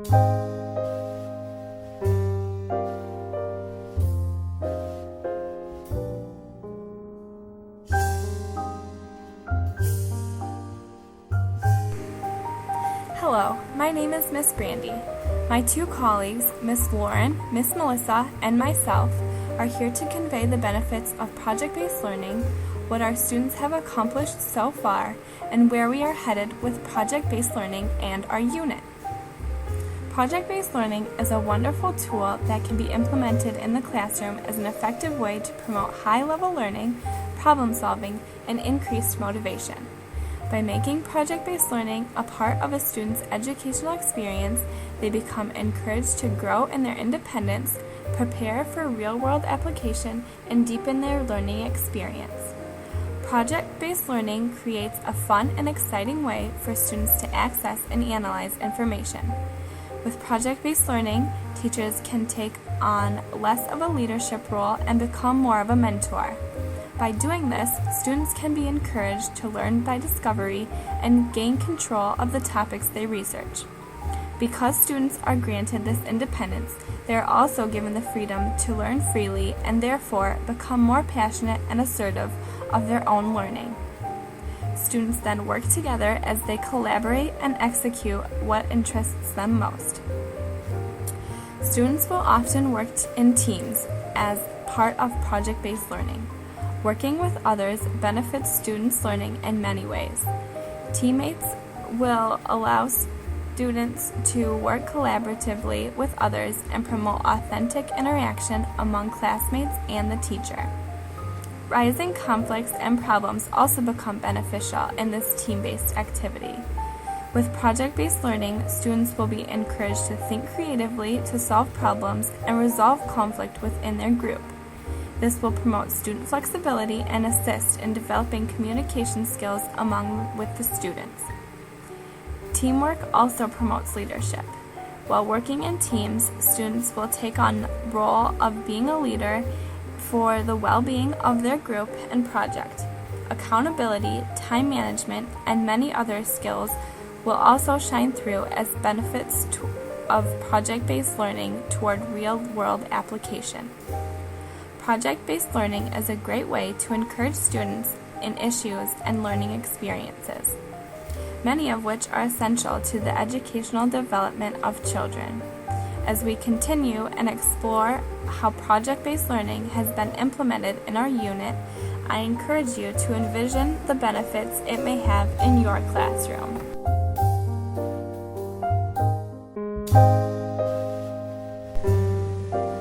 Hello, my name is Miss Brandy. My two colleagues, Miss Lauren, Miss Melissa, and myself, are here to convey the benefits of project-based learning, what our students have accomplished so far, and where we are headed with project-based learning and our unit. Project-based learning is a wonderful tool that can be implemented in the classroom as an effective way to promote high-level learning, problem-solving, and increased motivation. By making project-based learning a part of a student's educational experience, they become encouraged to grow in their independence, prepare for real-world application, and deepen their learning experience. Project-based learning creates a fun and exciting way for students to access and analyze information. With project-based learning, teachers can take on less of a leadership role and become more of a mentor. By doing this, students can be encouraged to learn by discovery and gain control of the topics they research. Because students are granted this independence, they are also given the freedom to learn freely and therefore become more passionate and assertive of their own learning. Students then work together as they collaborate and execute what interests them most. Students will often work in teams as part of project-based learning. Working with others benefits students' learning in many ways. Teammates will allow students to work collaboratively with others and promote authentic interaction among classmates and the teacher. Rising conflicts and problems also become beneficial in this team-based activity. With project-based learning, students will be encouraged to think creatively to solve problems and resolve conflict within their group. This will promote student flexibility and assist in developing communication skills with the students. Teamwork also promotes leadership. While working in teams, students will take on the role of being a leader for the well-being of their group and project. Accountability, time management, and many other skills will also shine through as benefits of project-based learning toward real-world application. Project-based learning is a great way to encourage students in issues and learning experiences, many of which are essential to the educational development of children. As we continue and explore how project-based learning has been implemented in our unit, I encourage you to envision the benefits it may have in your classroom.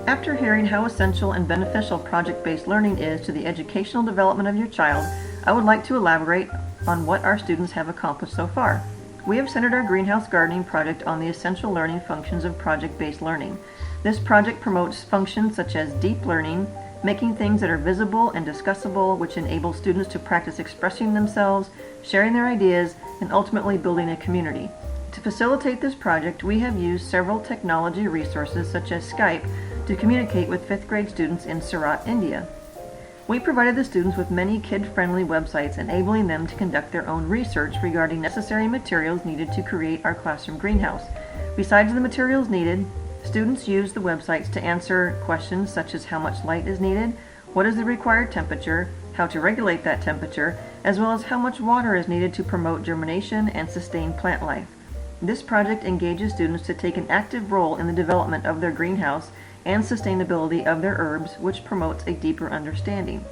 After hearing how essential and beneficial project-based learning is to the educational development of your child, I would like to elaborate on what our students have accomplished so far. We have centered our greenhouse gardening project on the essential learning functions of project-based learning. This project promotes functions such as deep learning, making things that are visible and discussable, which enable students to practice expressing themselves, sharing their ideas, and ultimately building a community. To facilitate this project, we have used several technology resources such as Skype to communicate with 5th grade students in Surat, India. We provided the students with many kid-friendly websites, enabling them to conduct their own research regarding necessary materials needed to create our classroom greenhouse. Besides the materials needed, students used the websites to answer questions such as how much light is needed, what is the required temperature, how to regulate that temperature, as well as how much water is needed to promote germination and sustain plant life. This project engages students to take an active role in the development of their greenhouse and sustainability of their herbs, which promotes a deeper understanding.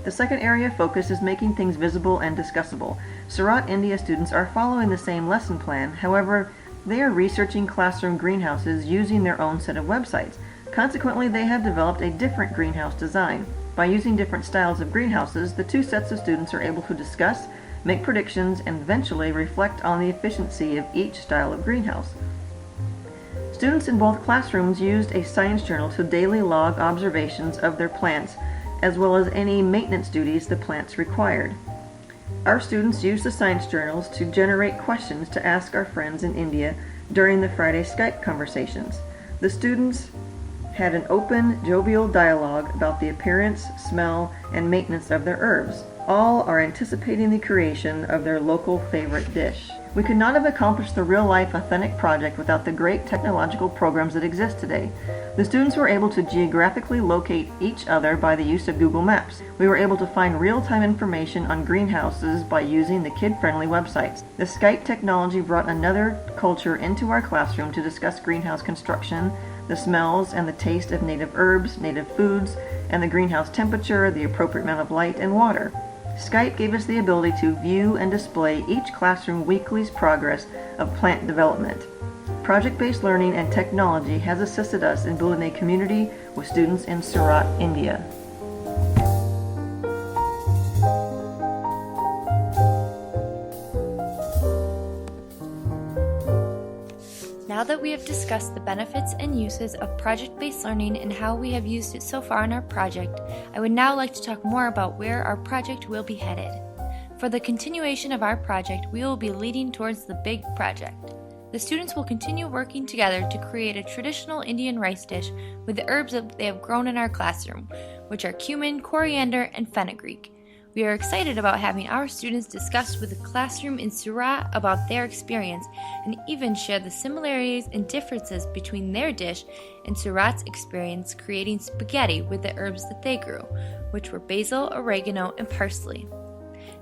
The second area of focus is making things visible and discussable. Surat, India students are following the same lesson plan, however, they are researching classroom greenhouses using their own set of websites. Consequently, they have developed a different greenhouse design. By using different styles of greenhouses, the two sets of students are able to discuss, make predictions, and eventually reflect on the efficiency of each style of greenhouse. Students in both classrooms used a science journal to daily log observations of their plants, as well as any maintenance duties the plants required. Our students used the science journals to generate questions to ask our friends in India during the Friday Skype conversations. The students had an open, jovial dialogue about the appearance, smell, and maintenance of their herbs. All are anticipating the creation of their local favorite dish. We could not have accomplished the real-life authentic project without the great technological programs that exist today. The students were able to geographically locate each other by the use of Google Maps. We were able to find real-time information on greenhouses by using the kid-friendly websites. The Skype technology brought another culture into our classroom to discuss greenhouse construction, the smells and the taste of native herbs, native foods, and the greenhouse temperature, the appropriate amount of light and water. Skype gave us the ability to view and display each classroom weekly's progress of plant development. Project-based learning and technology has assisted us in building a community with students in Surat, India. Now that we have discussed the benefits and uses of project-based learning and how we have used it so far in our project, I would now like to talk more about where our project will be headed. For the continuation of our project, we will be leading towards the big project. The students will continue working together to create a traditional Indian rice dish with the herbs that they have grown in our classroom, which are cumin, coriander, and fenugreek. We are excited about having our students discuss with the classroom in Surat about their experience and even share the similarities and differences between their dish and Surat's experience creating spaghetti with the herbs that they grew, which were basil, oregano, and parsley.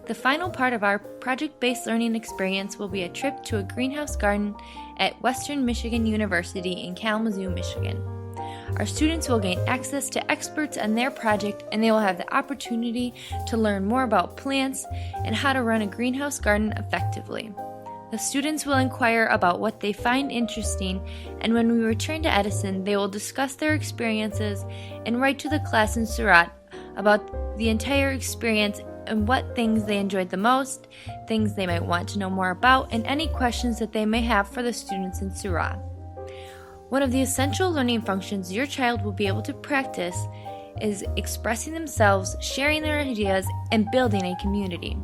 The final part of our project-based learning experience will be a trip to a greenhouse garden at Western Michigan University in Kalamazoo, Michigan. Our students will gain access to experts on their project, and they will have the opportunity to learn more about plants and how to run a greenhouse garden effectively. The students will inquire about what they find interesting, and when we return to Edison, they will discuss their experiences and write to the class in Surat about the entire experience and what things they enjoyed the most, things they might want to know more about, and any questions that they may have for the students in Surat. One of the essential learning functions your child will be able to practice is expressing themselves, sharing their ideas, and building a community.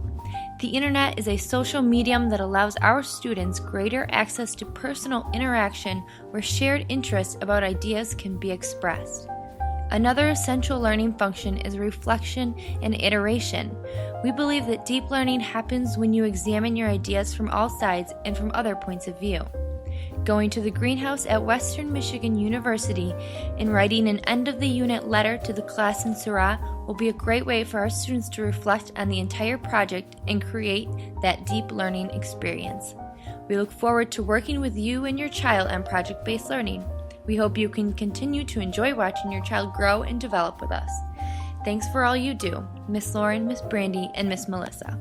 The internet is a social medium that allows our students greater access to personal interaction where shared interests about ideas can be expressed. Another essential learning function is reflection and iteration. We believe that deep learning happens when you examine your ideas from all sides and from other points of view. Going to the greenhouse at Western Michigan University and writing an end-of-the-unit letter to the class in Surat will be a great way for our students to reflect on the entire project and create that deep learning experience. We look forward to working with you and your child on project-based learning. We hope you can continue to enjoy watching your child grow and develop with us. Thanks for all you do, Miss Lauren, Miss Brandy, and Miss Melissa.